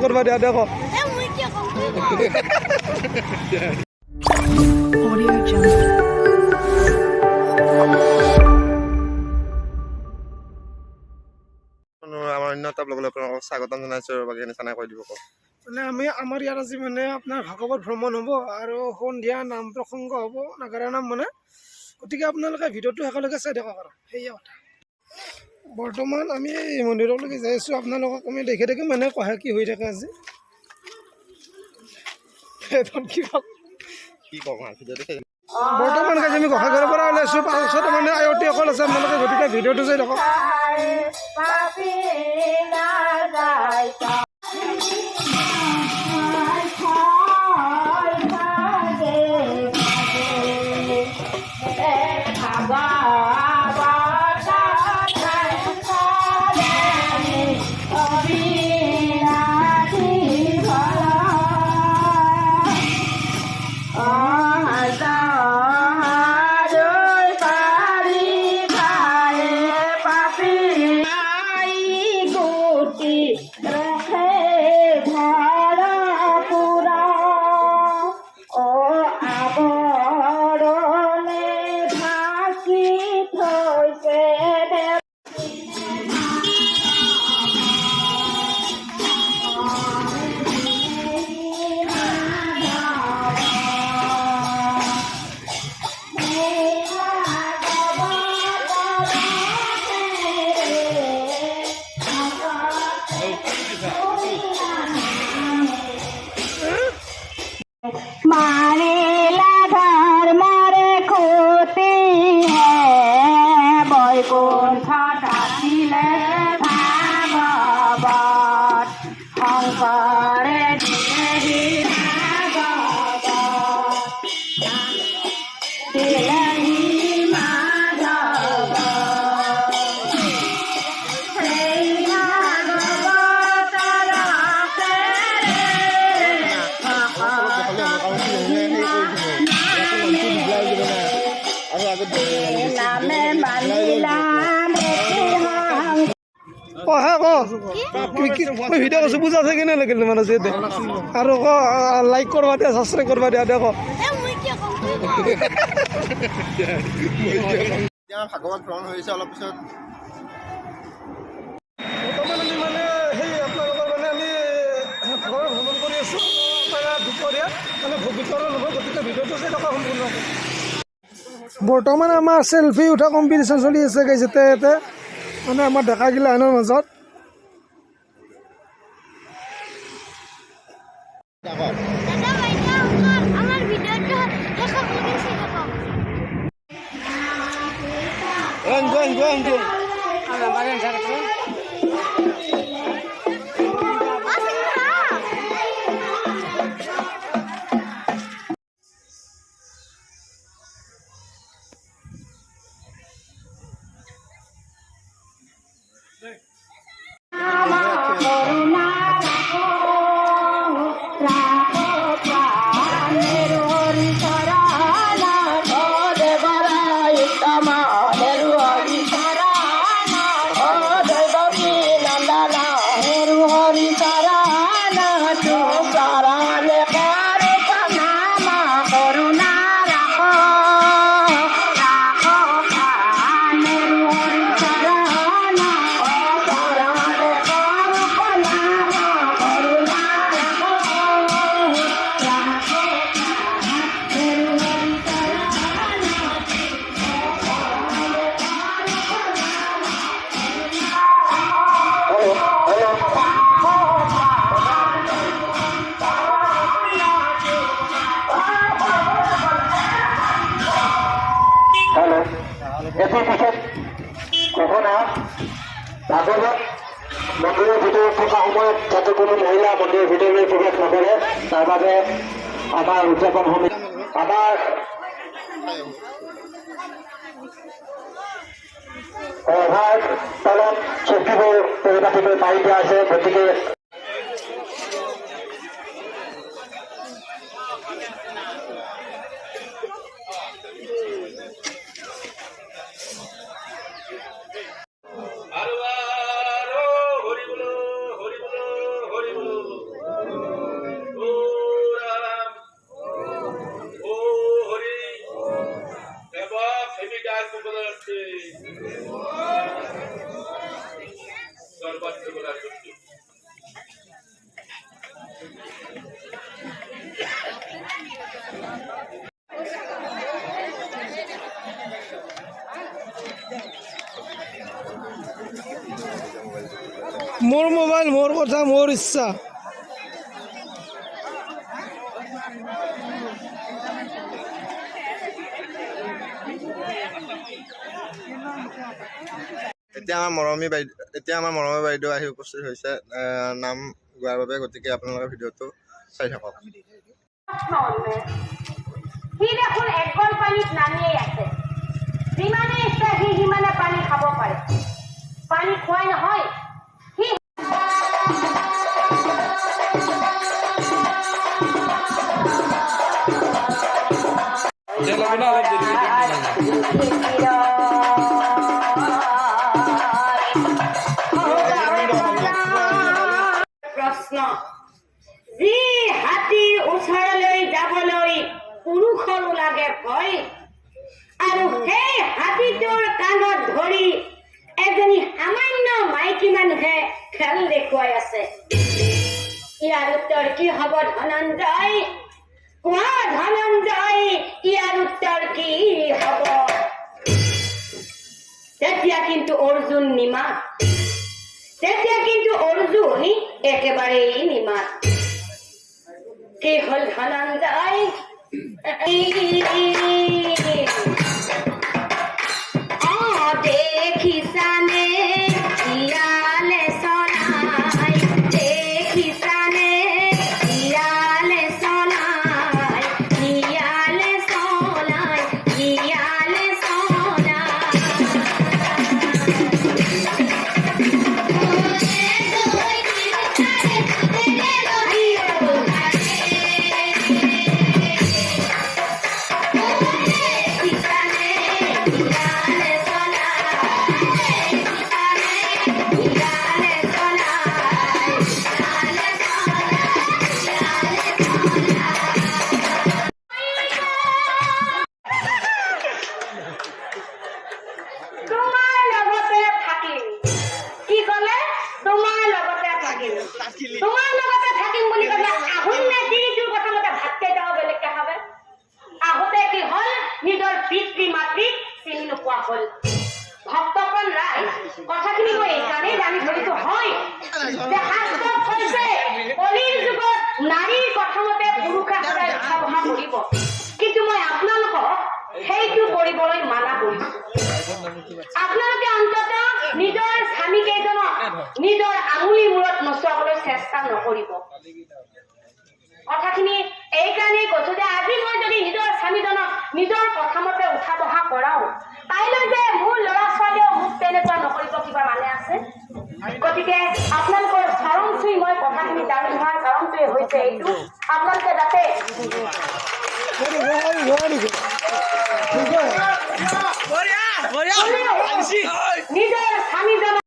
करवा दिया देखो Audio Jungle. আমাৰ অন্য এটা ব্লগলৈ আপোনালোকক স্বাগতম জনাইছো আৰু বাকী নিচানা কৈ দিব কওক মানে আমি আমাৰ ইয়াত আজি মানে আপোনাৰ ভাগৱত ভ্ৰমণ হ'ব আৰু সন্ধিয়া নাম প্ৰসংগ হ'ব নাগাৰা নাম মানে গতিকে আপোনালোকে ভিডিঅ'টো শেষলৈকে চাই থাকক আৰু সেয়া কথা বৰ্তমান আমি এই মন্দিৰলৈকে যাই আছোঁ আপোনালোকক আমি দেখি দেখি মানে কহে কি হৈ থাকে আজি কি কম বৰ্তমান কাজি আমি গোসাঁইঘৰৰ পৰা ওলাইছোঁ পাছত মানে আয়তীসকল আছে আপোনালোকে গতিকে ভিডিঅ'টো চাই থাকক ভিডিঅ' কৈছোঁ বুজা আছে কেনে লাগিল মানে যে আৰু লাইক কৰবা দিয়া ছাবস্ক্ৰাইব কৰবা দিয়া দেখো ভাগৱত ভ্ৰমণ হৈছে অলপ পিছত বৰ্তমান আমি মানে সেই আপোনালোকৰ মানে আমি ভাগৱত ভ্ৰমণ কৰি আছোঁ দুপৰীয়া মানে ভিতৰৰ হ'ব গতিকে ভিডিঅ'টো চাই থকা সম্পূৰ্ণকৈ বৰ্তমান আমাৰ চেলফি উঠা কম্পিটিশ্যন চলি আছে যেতে ইয়াতে মানে আমাৰ ডেকাগিলা আনৰ মাজত মন্দিৰৰ ভিতৰত থকা সময়ত যাতে কোনো মহিলা মন্দিৰৰ ভিতৰলৈ প্ৰৱেশ নকৰে তাৰ বাবে আমাৰ উদযাপন সমিতি আমাৰ অভাৰ তলত চকীবোৰ পৰিপাটিকৈ পাৰি দিয়া আছে গতিকে Arwa মোৰ মোবাইল, মোৰ কথা, মোৰ ইচ্ছা। এতিয়া আমাৰ মৰমী বাইদেউ আহি উপস্থিত হৈছে নাম গোৱাৰ বাবে, গতিকে আপোনালোকে ভিডিঅ'টো চাই থাকক। সি দেখোন একল পানীত নামিয়েই আছে। যিমানে ইচ্ছা সি সিমানে পানী খাব পাৰে। পানী খোৱাই নহয় সি প্ৰশ্ন, যি হাতীৰ ওচৰলৈ যাবলৈ পুৰুষৰো লাগে ভয়, আৰু সেই হাতীটোৰ কাণত ধৰি এজনী সামান্য মাইকী মানুহে খেল দেখুৱাই আছে। ইয়াৰ উত্তৰ কি হব ধনঞ্জয়? কোৱা ধনঞ্জয়, ইয়াৰ উত্তৰ কি হব? তেতিয়া কিন্তু অৰ্জুন নিমাত, তেতিয়া কিন্তু অৰ্জুন একেবাৰেই নিমাত। কি হল ধনঞ্জয়? দেখিছানে ইয়ালে চলাই, দেখিছানে ইয়ালে চলাই, ইয়ালে চলাই, ইয়ালে চলাই। তোমাৰ লগতে থাকিম বুলি ক'লে আহোম নেতিটোৰ কথা মতে ভাত কেইটাও বেলেগকে খাবে। আহোতে কি হল, নিজৰ পিতৃ মাতৃক চিনি নোপোৱা হল। ভক্তপ্ৰাণ ৰায় কথাখিনি মই এইকাৰণেই দাঙি ধৰিছো হয় যে শাস্ত্ৰত কৈছে কলিৰ যুগত নাৰীৰ কথা মতে পুৰুষে সদায় উঠা বহা কৰিব, কিন্তু মই আপোনালোকক সেইটো কৰিবলৈ মানা কৰিছো। আপোনালোকে অন্তত নিজৰ স্বামী কেইজনক নিজৰ আঙুলি মূৰত নচুৱাবলৈ চেষ্টা নকৰিব। কথাখিনি এইকাৰণেই কৈছো যে আজি মই যদি নিজৰ স্বামীজনক নিজৰ কথা মতে উঠা বহা কৰাও, কাইলৈ যে মোৰ ল'ৰা ছোৱালীয়েও মোক তেনেকুৱা নকৰিব কিবা মানে আছে। গতিকে আপোনালোকৰ চৰণ চুই মই কথাখিনি দাঙি ধৰাৰ কাৰণটোৱে হৈছে এইটো, আপোনালোকে যাতে নিজৰ স্বামীজনক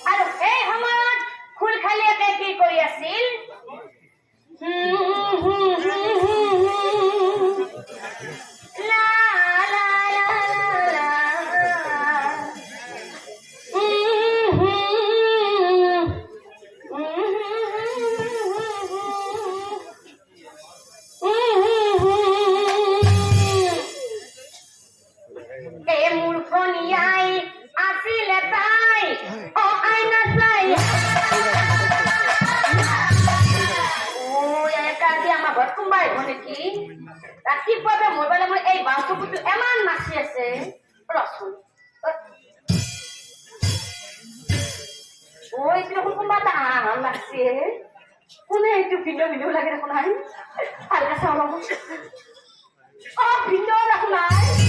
আৰু সেই সময়ত খুলখালীয়াকে কি কৰি আছিল লা লা লা লা এই মূৰ্খনিয়াই আছিলে তাই অ আইনা চাই আমাৰ ঘৰত কোনোবা আহিব নেকি ৰাতিপুৱাতে মোবাইলে মই এই বান্ধৱীটো ইমান নাচি আছে ৰচোন এইটো দেখোন কোনোবা এটা আহ লাগছে কোনে এইটো ভিডিঅ' ভিডিঅ' লাগে দেখোন আহি ভালকে চাওঁ ৰ'ব অ ভিডিঅ' দেখোন আহি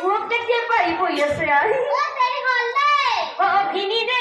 মোক কেতিয়া পাৰি বহি আছে আহি অ ভিনি দে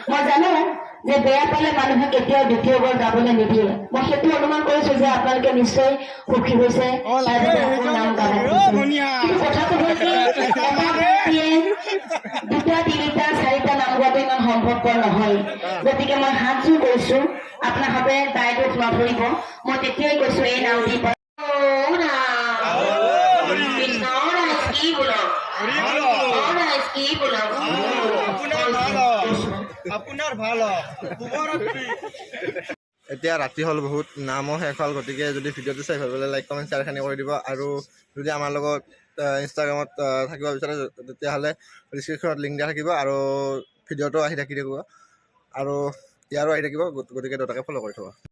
মই জানো যে বেয়া পালে মানুহে কেতিয়াও দ্বিতীয়বাৰ গাবলৈ নিদিয়ে মই সেইটো অনুমান কৰিছো যে আপোনালোকে নিশ্চয় সুখী হৈছে নাম গাব কিন্তু কথাটো হ'ল কি দুটা তিনিটা চাৰিটা নাম গোৱাটো ইমান সম্ভৱপৰ নহয় গতিকে মই হাতযোৰ কৰিছো আপোনালোকে দায় দোষ নধৰিব মই তেতিয়াই কৈছো এই নাম দি এতিয়া ৰাতি হ'ল বহুত, নামো শেষ হ'ল, গতিকে যদি ভিডিঅ'টো চাই ভাল পালে লাইক কমেণ্ট শ্বেয়াৰখিনি কৰি দিব। আৰু যদি আমাৰ লগত ইনষ্টাগ্ৰামত থাকিব বিচাৰে তেতিয়াহ'লে ডিছক্ৰিপশ্যনত লিংক দিয়া থাকিব আৰু ভিডিঅ'টো আহি থাকিব আৰু ইয়াৰো আহি থাকিব, গতিকে দুটাকে ফ'ল' কৰি থ'ব।